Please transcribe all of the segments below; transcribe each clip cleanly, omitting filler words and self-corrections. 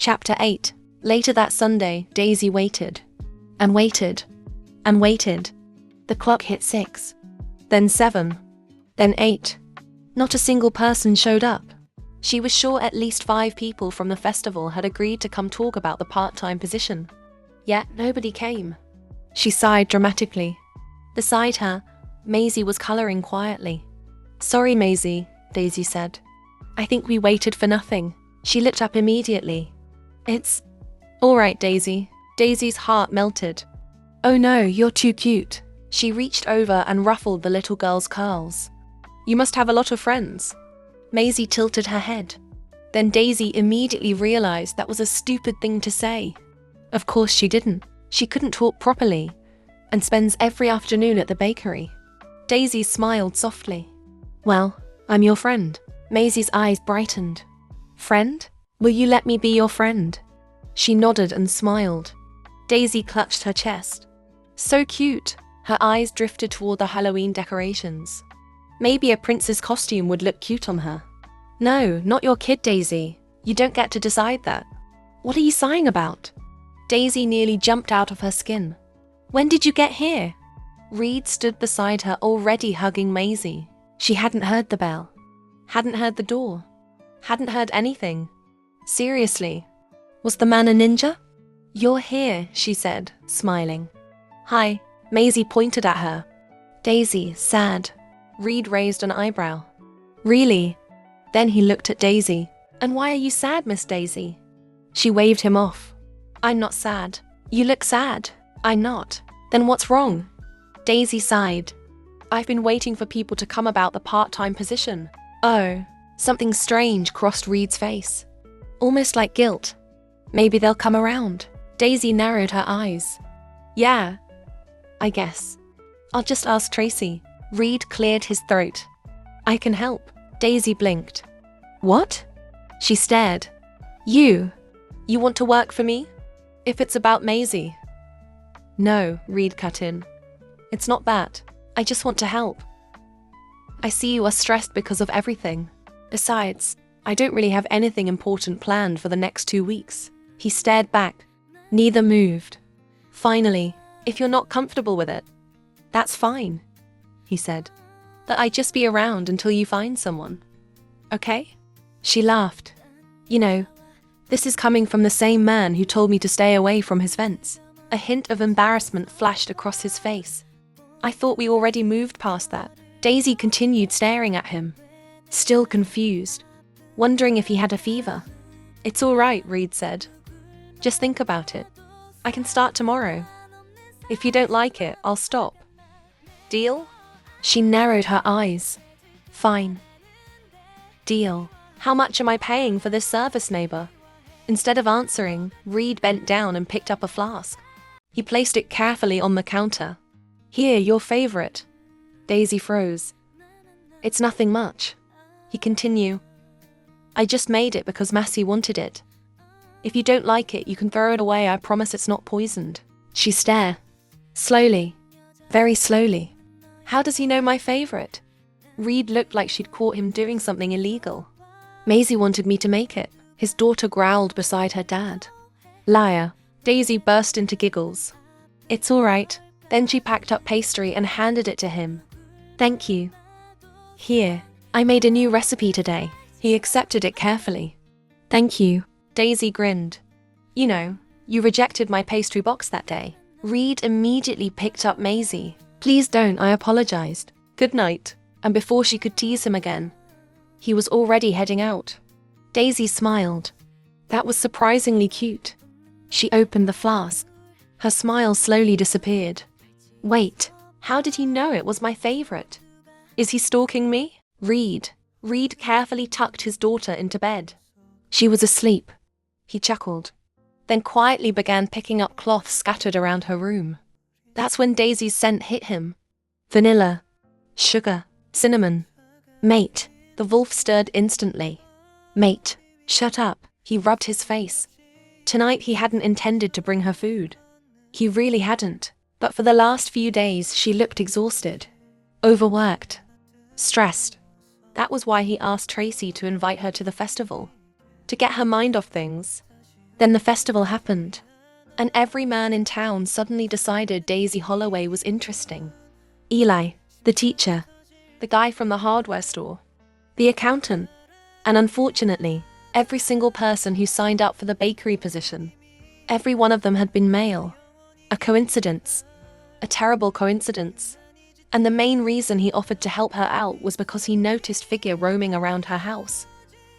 Chapter 8. Later that Sunday, Daisy waited. And waited. And waited. The clock hit 6. Then 7. Then 8. Not a single person showed up. She was sure at least 5 people from the festival had agreed to come talk about the part-time position. Yet nobody came. She sighed dramatically. Beside her, Maisie was colouring quietly. "Sorry, Maisie," Daisy said. "I think we waited for nothing." She looked up immediately. "It's all right, Daisy." Daisy's heart melted. "Oh no, you're too cute." She reached over and ruffled the little girl's curls. "You must have a lot of friends." Maisie tilted her head. Then Daisy immediately realised that was a stupid thing to say. Of course she didn't. She couldn't talk properly, and spends every afternoon at the bakery. Daisy smiled softly. "Well, I'm your friend." Maisie's eyes brightened. "Friend? Will you let me be your friend?" She nodded and smiled. Daisy clutched her chest. So cute. Her eyes drifted toward the Halloween decorations. Maybe a princess costume would look cute on her. "No, not your kid, Daisy. You don't get to decide that." "What are you sighing about?" Daisy nearly jumped out of her skin. "When did you get here?" Reed stood beside her, already hugging Maisie. She hadn't heard the bell. Hadn't heard the door. Hadn't heard anything. Seriously. Was the man a ninja? "You're here," she said, smiling. "Hi." Maisie pointed at her. Daisy, sad. Reed raised an eyebrow. "Really?" Then he looked at Daisy. "And why are you sad, Miss Daisy?" She waved him off. "I'm not sad." "You look sad." "I'm not." "Then what's wrong?" Daisy sighed. "I've been waiting for people to come about the part-time position." "Oh." Something strange crossed Reed's face. Almost like guilt. "Maybe they'll come around." Daisy narrowed her eyes. "Yeah, I guess. I'll just ask Tracy." Reed cleared his throat. "I can help." Daisy blinked. "What?" She stared. You want to work for me? If it's about Maisie." "No," Reed cut in. "It's not that. I just want to help. I see you are stressed because of everything. Besides, I don't really have anything important planned for the next 2 weeks." He stared back. Neither moved. Finally, "If you're not comfortable with it, that's fine," he said. "But I'd just be around until you find someone. Okay?" She laughed. "You know, this is coming from the same man who told me to stay away from his fence." A hint of embarrassment flashed across his face. "I thought we already moved past that." Daisy continued staring at him, still confused, wondering if he had a fever. "It's all right," Reed said. "Just think about it. I can start tomorrow. If you don't like it, I'll stop. Deal?" She narrowed her eyes. "Fine. Deal. How much am I paying for this service, neighbor?" Instead of answering, Reed bent down and picked up a flask. He placed it carefully on the counter. "Here, your favorite." Daisy froze. "It's nothing much." He continued. "I just made it because Massey wanted it. If you don't like it, you can throw it away. I promise it's not poisoned." She stared. Slowly. Very slowly. "How does he know my favorite?" Reed looked like she'd caught him doing something illegal. "Maisie wanted me to make it." His daughter growled beside her dad. "Liar." Daisy burst into giggles. "It's all right." Then she packed up pastry and handed it to him. "Thank you. Here, I made a new recipe today." He accepted it carefully. "Thank you." Daisy grinned. "You know, you rejected my pastry box that day." Reed immediately picked up Maisie. "Please don't," I apologized. "Good night." And before she could tease him again, he was already heading out. Daisy smiled. That was surprisingly cute. She opened the flask. Her smile slowly disappeared. "Wait, how did he know it was my favorite? Is he stalking me?" Reed carefully tucked his daughter into bed. She was asleep. He chuckled, then quietly began picking up cloths scattered around her room. That's when Daisy's scent hit him. Vanilla, sugar, cinnamon. "Mate." The wolf stirred instantly. "Mate, shut up." He rubbed his face. Tonight he hadn't intended to bring her food. He really hadn't. But for the last few days she looked exhausted, overworked, stressed. That was why he asked Tracy to invite her to the festival. To get her mind off things. Then the festival happened, and every man in town suddenly decided Daisy Holloway was interesting. Eli, the teacher, the guy from the hardware store, the accountant, and unfortunately, every single person who signed up for the bakery position. Every one of them had been male. A coincidence. A terrible coincidence. And the main reason he offered to help her out was because he noticed figure roaming around her house.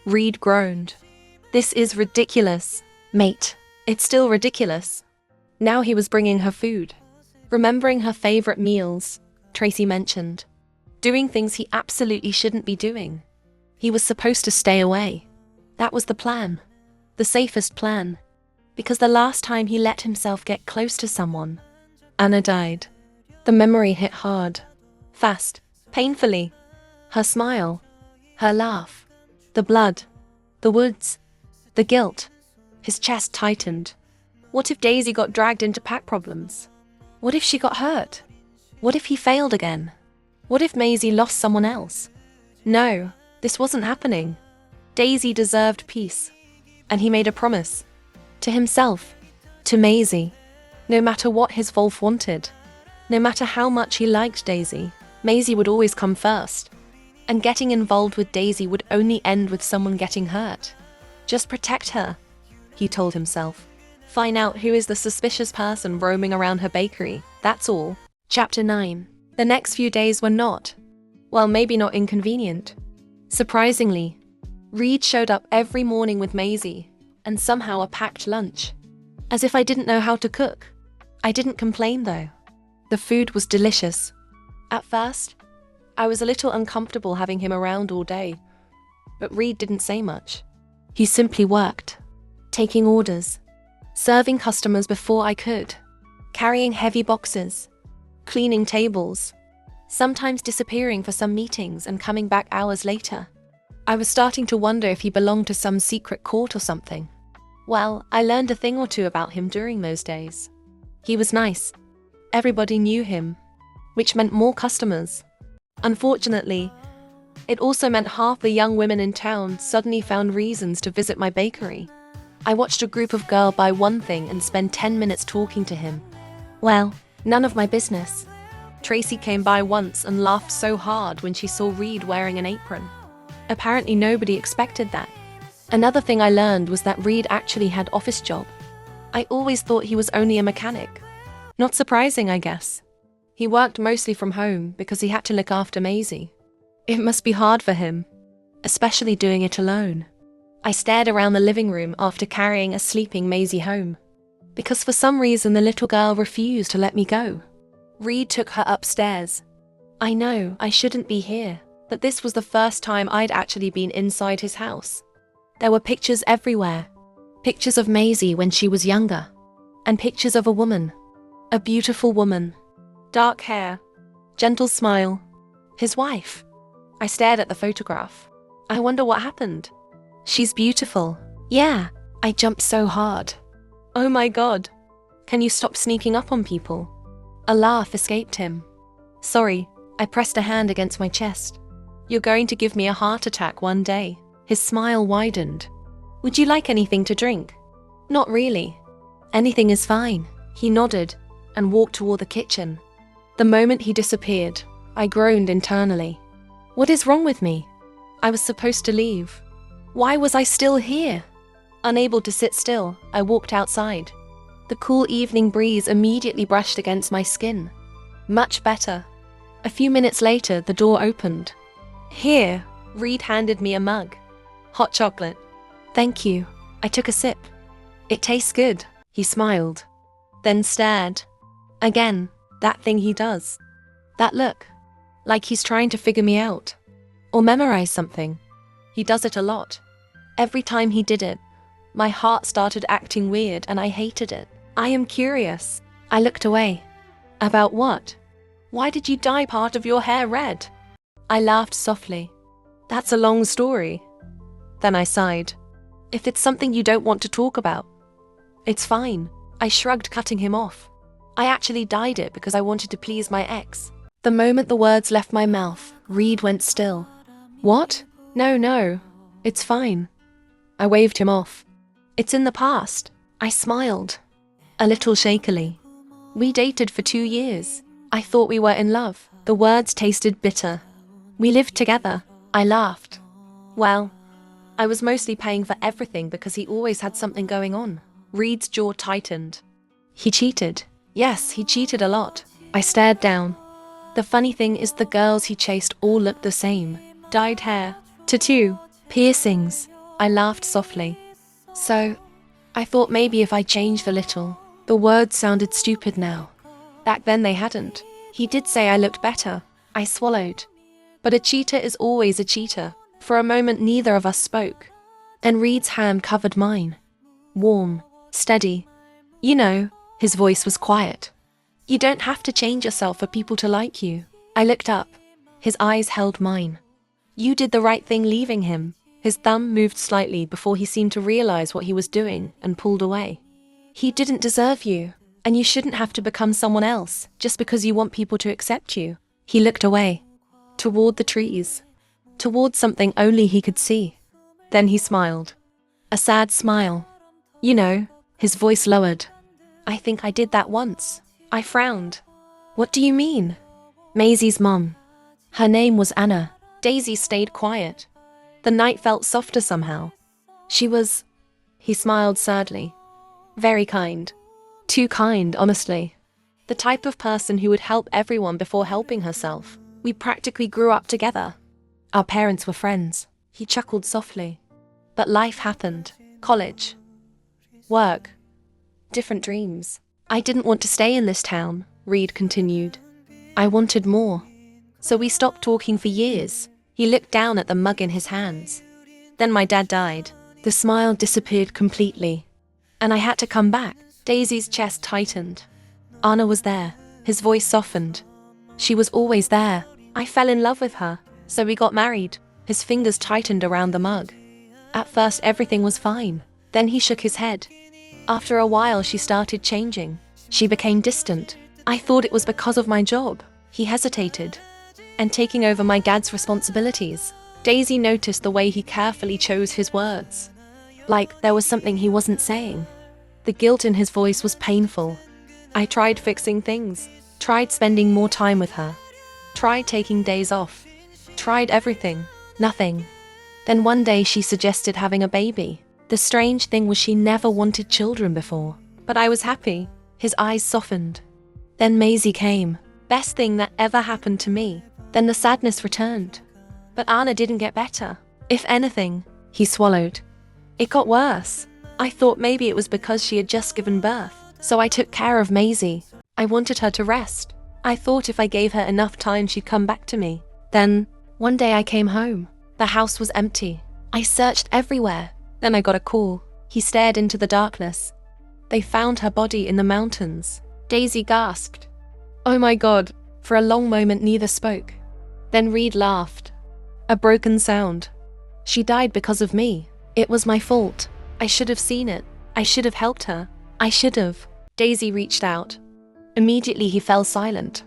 Reed groaned. This is ridiculous, mate. It's still ridiculous. Now he was bringing her food. Remembering her favorite meals, Tracy mentioned. Doing things he absolutely shouldn't be doing. He was supposed to stay away. That was the plan. The safest plan. Because the last time he let himself get close to someone, Anna died. The memory hit hard. Fast. Painfully. Her smile. Her laugh. The blood. The woods. The guilt. His chest tightened. What if Daisy got dragged into pack problems? What if she got hurt? What if he failed again? What if Maisie lost someone else? No, this wasn't happening. Daisy deserved peace. And he made a promise. To himself. To Maisie. No matter what his Wolf wanted. No matter how much he liked Daisy, Maisie would always come first. And getting involved with Daisy would only end with someone getting hurt. Just protect her, he told himself. Find out who is the suspicious person roaming around her bakery, that's all. Chapter 9. The next few days were not, well, maybe not inconvenient. Surprisingly, Reed showed up every morning with Maisie, and somehow a packed lunch. As if I didn't know how to cook. I didn't complain though. The food was delicious. At first, I was a little uncomfortable having him around all day, but Reed didn't say much. He simply worked, taking orders, serving customers before I could, carrying heavy boxes, cleaning tables, sometimes disappearing for some meetings and coming back hours later. I was starting to wonder if he belonged to some secret court or something. Well, I learned a thing or two about him during those days. He was nice. Everybody knew him, which meant more customers. Unfortunately, it also meant half the young women in town suddenly found reasons to visit my bakery. I watched a group of girls buy one thing and spend 10 minutes talking to him. Well, none of my business. Tracy came by once and laughed so hard when she saw Reed wearing an apron. Apparently nobody expected that. Another thing I learned was that Reed actually had office job. I always thought he was only a mechanic. Not surprising, I guess. He worked mostly from home because he had to look after Maisie. It must be hard for him, especially doing it alone. I stared around the living room after carrying a sleeping Maisie home, because for some reason the little girl refused to let me go. Reed took her upstairs. I know, I shouldn't be here, but this was the first time I'd actually been inside his house. There were pictures everywhere. Pictures of Maisie when she was younger. And pictures of a woman. A beautiful woman. Dark hair. Gentle smile. His wife. I stared at the photograph. I wonder what happened. She's beautiful. Yeah, I jumped so hard. Oh my God. Can you stop sneaking up on people? A laugh escaped him. Sorry, I pressed a hand against my chest. You're going to give me a heart attack one day. His smile widened. Would you like anything to drink? Not really. Anything is fine. He nodded and walked toward the kitchen. The moment he disappeared, I groaned internally. What is wrong with me? I was supposed to leave. Why was I still here? Unable to sit still, I walked outside. The cool evening breeze immediately brushed against my skin. Much better. A few minutes later, the door opened. Here, Reed handed me a mug. Hot chocolate. Thank you. I took a sip. It tastes good, he smiled. Then stared. Again, that thing he does. That look. Like he's trying to figure me out. Or memorize something. He does it a lot. Every time he did it, my heart started acting weird and I hated it. I am curious. I looked away. About what? Why did you dye part of your hair red? I laughed softly. That's a long story. Then I sighed. If it's something you don't want to talk about, it's fine. I shrugged, cutting him off. I actually dyed it because I wanted to please my ex. The moment the words left my mouth, Reed went still. What? No. It's fine. I waved him off. It's in the past. I smiled, a little shakily. We dated for 2 years. I thought we were in love. The words tasted bitter. We lived together. I laughed. Well, I was mostly paying for everything because he always had something going on. Reed's jaw tightened. He cheated. Yes, he cheated a lot. I stared down. The funny thing is the girls he chased all looked the same. Dyed hair, tattoo, piercings. I laughed softly. So, I thought maybe if I changed a little. The words sounded stupid now. Back then they hadn't. He did say I looked better. I swallowed. But a cheater is always a cheater. For a moment neither of us spoke. Then Reed's hand covered mine. Warm, steady. You know, his voice was quiet. You don't have to change yourself for people to like you. I looked up. His eyes held mine. You did the right thing leaving him. His thumb moved slightly before he seemed to realize what he was doing and pulled away. He didn't deserve you, and you shouldn't have to become someone else just because you want people to accept you. He looked away, toward the trees, toward something only he could see. Then he smiled. A sad smile. You know, his voice lowered. I think I did that once. I frowned. What do you mean? Maisie's mom. Her name was Anna. Daisy stayed quiet. The night felt softer somehow. She was... He smiled sadly. Very kind. Too kind, honestly. The type of person who would help everyone before helping herself. We practically grew up together. Our parents were friends. He chuckled softly. But life happened. College. Work. Different dreams. I didn't want to stay in this town, Reed continued. I wanted more. So we stopped talking for years. He looked down at the mug in his hands. Then my dad died. The smile disappeared completely. And I had to come back. Daisy's chest tightened. Anna was there. His voice softened. She was always there. I fell in love with her. So we got married. His fingers tightened around the mug. At first everything was fine. Then he shook his head. After a while she started changing. She became distant. I thought it was because of my job. He hesitated. And taking over my dad's responsibilities. Daisy noticed the way he carefully chose his words. Like there was something he wasn't saying. The guilt in his voice was painful. I tried fixing things. Tried spending more time with her. Tried taking days off. Tried everything. Nothing. Then one day she suggested having a baby. The strange thing was she never wanted children before. But I was happy. His eyes softened. Then Maisie came. Best thing that ever happened to me. Then the sadness returned. But Anna didn't get better. If anything, he swallowed. It got worse. I thought maybe it was because she had just given birth. So I took care of Maisie. I wanted her to rest. I thought if I gave her enough time she'd come back to me. Then, one day I came home. The house was empty. I searched everywhere. Then I got a call. He stared into the darkness. They found her body in the mountains. Daisy gasped. Oh my God. For a long moment neither spoke. Then Reed laughed. A broken sound. She died because of me. It was my fault. I should have seen it. I should have helped her. I should have. Daisy reached out. Immediately he fell silent.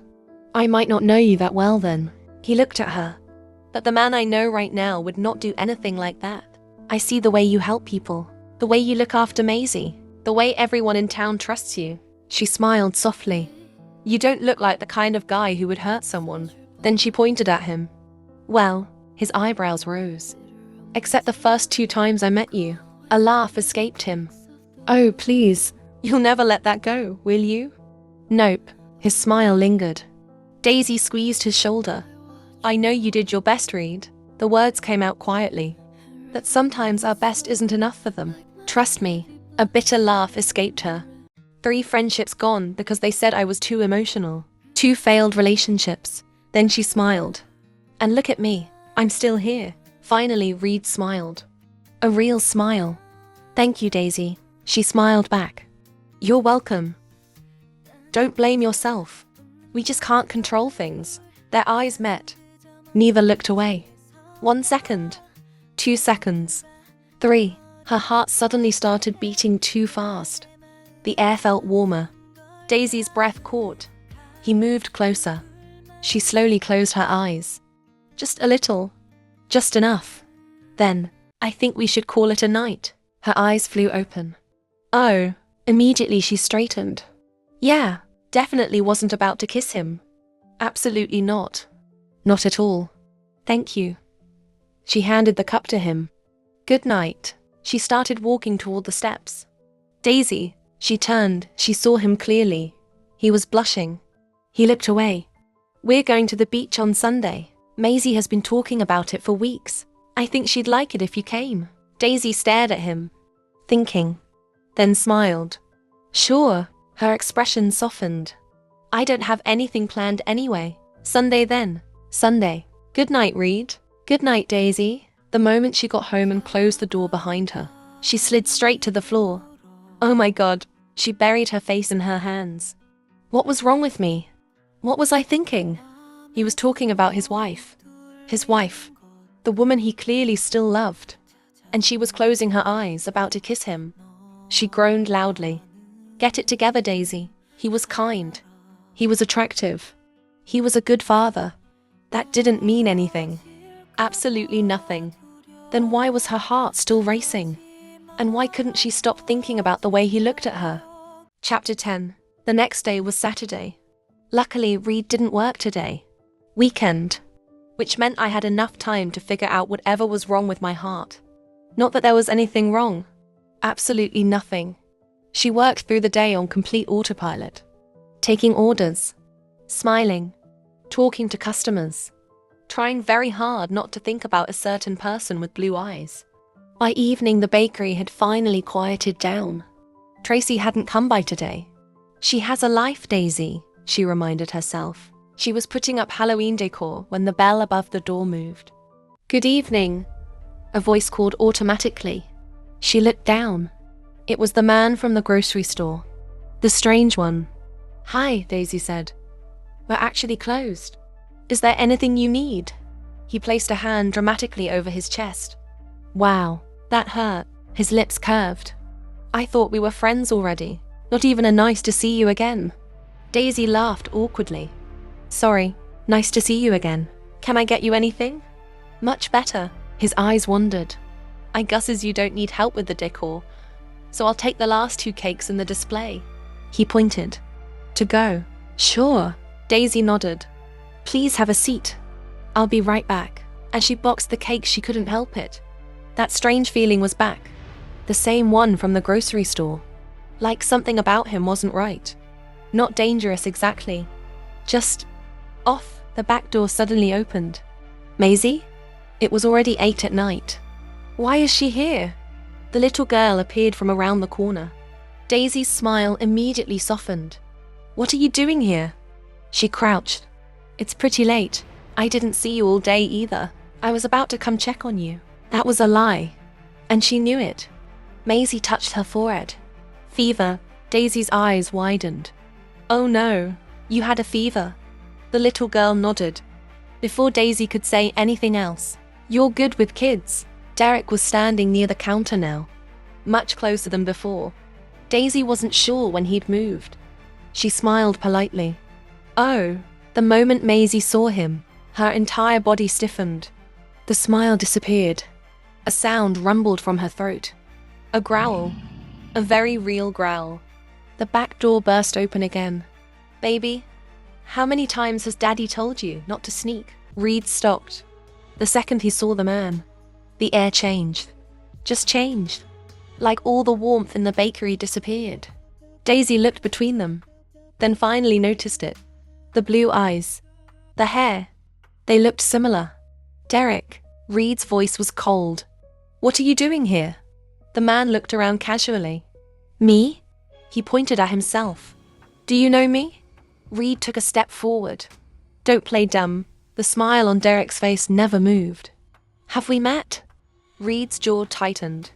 I might not know you that well then. He looked at her. But the man I know right now would not do anything like that. I see the way you help people. The way you look after Maisie. The way everyone in town trusts you. She smiled softly. You don't look like the kind of guy who would hurt someone. Then she pointed at him. Well, his eyebrows rose. Except the first 2 times I met you. A laugh escaped him. Oh, please. You'll never let that go, will you? Nope. His smile lingered. Daisy squeezed his shoulder. I know you did your best, Reed. The words came out quietly. That sometimes our best isn't enough for them. Trust me. A bitter laugh escaped her. 3 friendships gone because they said I was too emotional. 2 failed relationships. Then she smiled. And look at me. I'm still here. Finally, Reed smiled. A real smile. Thank you, Daisy. She smiled back. You're welcome. Don't blame yourself. We just can't control things. Their eyes met. Neither looked away. 1 second. 2 seconds. 3. Her heart suddenly started beating too fast. The air felt warmer. Daisy's breath caught. He moved closer. She slowly closed her eyes. Just a little. Just enough. Then, I think we should call it a night. Her eyes flew open. Oh, immediately she straightened. Yeah, definitely wasn't about to kiss him. Absolutely not. Not at all. Thank you. She handed the cup to him. Good night. She started walking toward the steps. Daisy, she turned, she saw him clearly. He was blushing. He looked away. We're going to the beach on Sunday. Maisie has been talking about it for weeks. I think she'd like it if you came. Daisy stared at him, thinking, then smiled. Sure, her expression softened. I don't have anything planned anyway. Sunday then. Sunday. Good night, Reed. Good night, Daisy. The moment she got home and closed the door behind her, she slid straight to the floor. Oh my God. She buried her face in her hands. What was wrong with me? What was I thinking? He was talking about his wife. His wife. The woman he clearly still loved. And she was closing her eyes, about to kiss him. She groaned loudly. Get it together, Daisy. He was kind. He was attractive. He was a good father. That didn't mean anything. Absolutely nothing. Then why was her heart still racing? And why couldn't she stop thinking about the way he looked at her? Chapter 10. The next day was Saturday. Luckily, Reed didn't work today. Weekend. Which meant I had enough time to figure out whatever was wrong with my heart. Not that there was anything wrong. Absolutely nothing. She worked through the day on complete autopilot. Taking orders. Smiling. Talking to customers. Trying very hard not to think about a certain person with blue eyes. By evening, the bakery had finally quieted down. Tracy hadn't come by today. She has a life, Daisy, she reminded herself. She was putting up Halloween decor when the bell above the door moved. Good evening, a voice called automatically. She looked down. It was the man from the grocery store. The strange one. Hi, Daisy said. We're actually closed. Is there anything you need? He placed a hand dramatically over his chest. Wow, that hurt. His lips curved. I thought we were friends already. Not even a nice to see you again. Daisy laughed awkwardly. Sorry, nice to see you again. Can I get you anything? Much better. His eyes wandered. I guesses you don't need help with the decor, so I'll take the last 2 cakes in the display. He pointed. To go. Sure. Daisy nodded. Please have a seat. I'll be right back. As she boxed the cake, she couldn't help it. That strange feeling was back. The same one from the grocery store. Like something about him wasn't right. Not dangerous exactly. Just off. The back door suddenly opened. Maisie? It was already 8 at night. Why is she here? The little girl appeared from around the corner. Daisy's smile immediately softened. What are you doing here? She crouched. It's pretty late. I didn't see you all day either. I was about to come check on you. That was a lie. And she knew it. Maisie touched her forehead. Fever. Daisy's eyes widened. Oh no, you had a fever. The little girl nodded. Before Daisy could say anything else, you're good with kids. Derek was standing near the counter now, much closer than before. Daisy wasn't sure when he'd moved. She smiled politely. Oh, the moment Maisie saw him, her entire body stiffened. The smile disappeared. A sound rumbled from her throat. A growl. A very real growl. The back door burst open again. Baby, how many times has Daddy told you not to sneak? Reed stopped. The second he saw the man, the air changed. Just changed. Like all the warmth in the bakery disappeared. Daisy looked between them, then finally noticed it. The blue eyes. The hair. They looked similar. Derek. Reed's voice was cold. What are you doing here? The man looked around casually. Me? He pointed at himself. Do you know me? Reed took a step forward. Don't play dumb. The smile on Derek's face never moved. Have we met? Reed's jaw tightened.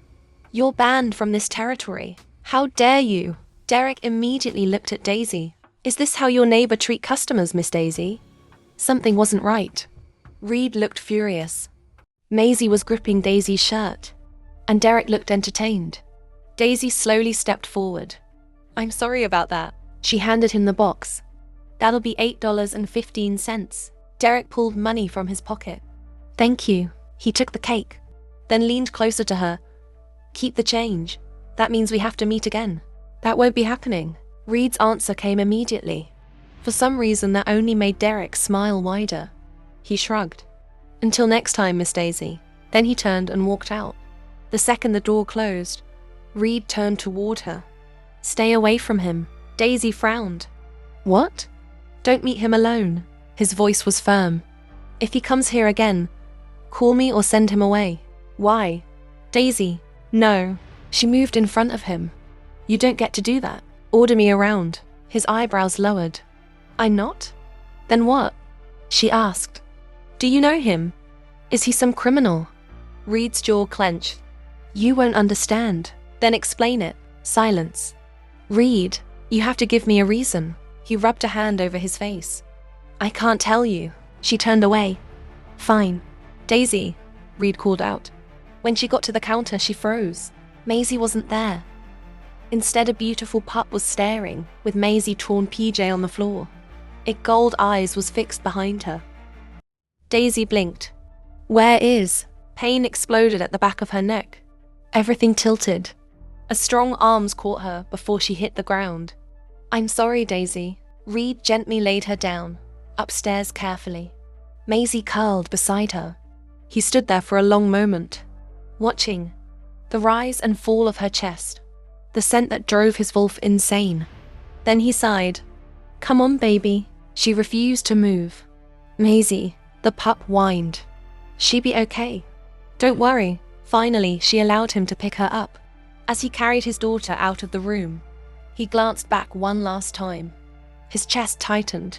You're banned from this territory. How dare you? Derek immediately looked at Daisy. Is this how your neighbor treat customers, Miss Daisy? Something wasn't right. Reed looked furious. Maisie was gripping Daisy's shirt, and Derek looked entertained. Daisy slowly stepped forward. I'm sorry about that. She handed him the box. That'll be $8.15. Derek pulled money from his pocket. Thank you. He took the cake, then leaned closer to her. Keep the change. That means we have to meet again. That won't be happening. Reed's answer came immediately. For some reason, that only made Derek smile wider. He shrugged. Until next time, Miss Daisy. Then he turned and walked out. The second the door closed, Reed turned toward her. Stay away from him. Daisy frowned. What? Don't meet him alone. His voice was firm. If he comes here again, call me or send him away. Why? Daisy. No. She moved in front of him. You don't get to do that. Order me around. His eyebrows lowered. I'm not? Then what? She asked. Do you know him? Is he some criminal? Reed's jaw clenched. You won't understand. Then explain it. Silence. Reed, you have to give me a reason. He rubbed a hand over his face. I can't tell you. She turned away. Fine. Daisy, Reed called out. When she got to the counter, she froze. Maisie wasn't there. Instead, a beautiful pup was staring, with Maisie torn PJ on the floor. Its gold eyes was fixed behind her. Daisy blinked. Where is? Pain exploded at the back of her neck. Everything tilted. A strong arms caught her before she hit the ground. I'm sorry, Daisy. Reed gently laid her down, upstairs carefully. Maisie curled beside her. He stood there for a long moment, watching the rise and fall of her chest, the scent that drove his wolf insane. Then he sighed. Come on, baby. She refused to move. Maisie, the pup whined. She be okay. Don't worry. Finally, she allowed him to pick her up. As he carried his daughter out of the room, he glanced back one last time. His chest tightened.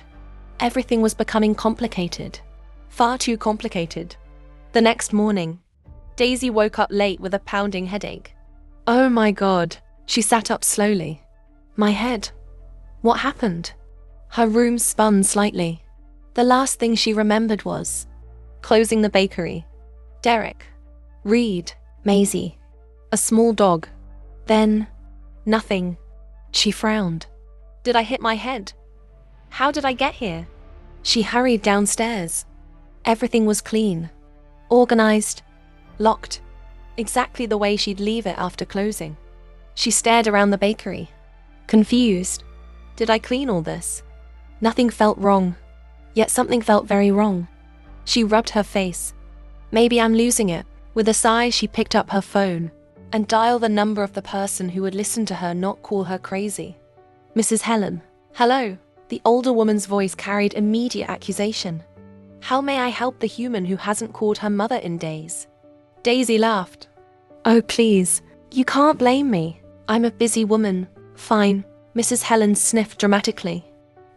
Everything was becoming complicated. Far too complicated. The next morning, Daisy woke up late with a pounding headache. Oh my God. She sat up slowly. My head. What happened? Her room spun slightly. The last thing she remembered was closing the bakery. Derek. Reed. Maisie. A small dog. Then, nothing. She frowned. Did I hit my head? How did I get here? She hurried downstairs. Everything was clean. Organized. Locked. Exactly the way she'd leave it after closing. She stared around the bakery. Confused. Did I clean all this? Nothing felt wrong. Yet something felt very wrong. She rubbed her face. Maybe I'm losing it. With a sigh, she picked up her phone and dialed the number of the person who would listen to her, not call her crazy. Mrs. Helen. Hello. The older woman's voice carried immediate accusation. How may I help the human who hasn't called her mother in days? Daisy laughed. Oh, please. You can't blame me. I'm a busy woman. Fine. Mrs. Helen sniffed dramatically.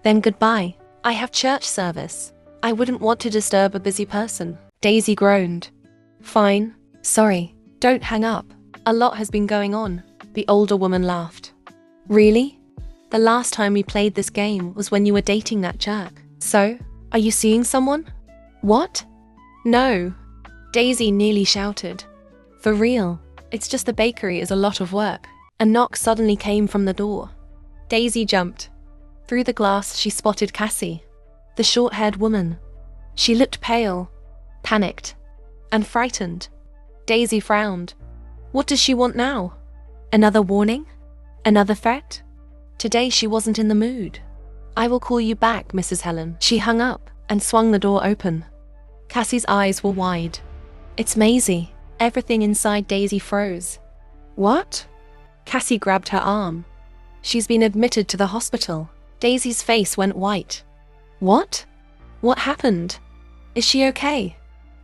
Then goodbye. I have church service. I wouldn't want to disturb a busy person. Daisy groaned. Fine. Sorry. Don't hang up. A lot has been going on. The older woman laughed. Really? The last time we played this game was when you were dating that jerk. So, are you seeing someone? What? No. Daisy nearly shouted. For real. It's just the bakery is a lot of work. A knock suddenly came from the door. Daisy jumped. Through the glass, she spotted Cassie, the short-haired woman. She looked pale, panicked, and frightened. Daisy frowned. What does she want now? Another warning? Another threat? Today she wasn't in the mood. I will call you back, Mrs. Helen. She hung up and swung the door open. Cassie's eyes were wide. It's Maisie. Everything inside Daisy froze. What? Cassie grabbed her arm. She's been admitted to the hospital. Daisy's face went white. What? What happened? Is she okay?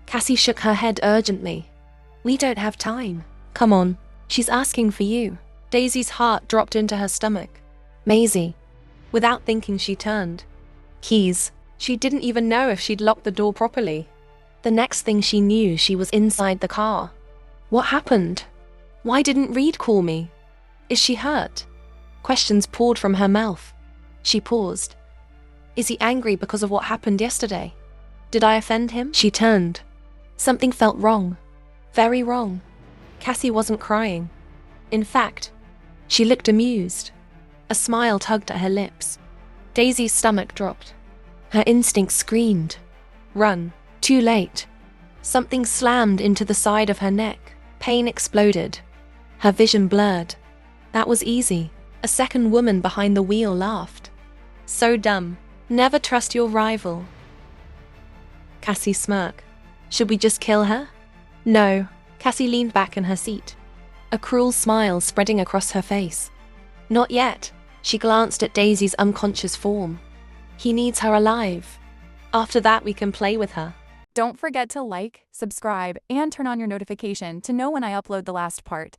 Cassie shook her head urgently. We don't have time. Come on. She's asking for you. Daisy's heart dropped into her stomach. Maisie. Without thinking, she turned. Keys. She didn't even know if she'd locked the door properly. The next thing she knew, she was inside the car. What happened? Why didn't Reed call me? Is she hurt? Questions poured from her mouth. She paused. Is he angry because of what happened yesterday? Did I offend him? She turned. Something felt wrong. Very wrong. Cassie wasn't crying. In fact, she looked amused. A smile tugged at her lips. Daisy's stomach dropped. Her instinct screamed. Run. Too late. Something slammed into the side of her neck. Pain exploded. Her vision blurred. That was easy. A second woman behind the wheel laughed. So dumb. Never trust your rival. Cassie smirked. Should we just kill her? No. Cassie leaned back in her seat, a cruel smile spreading across her face. Not yet. She glanced at Daisy's unconscious form. He needs her alive. After that, we can play with her. Don't forget to like, subscribe, and turn on your notification to know when I upload the last part.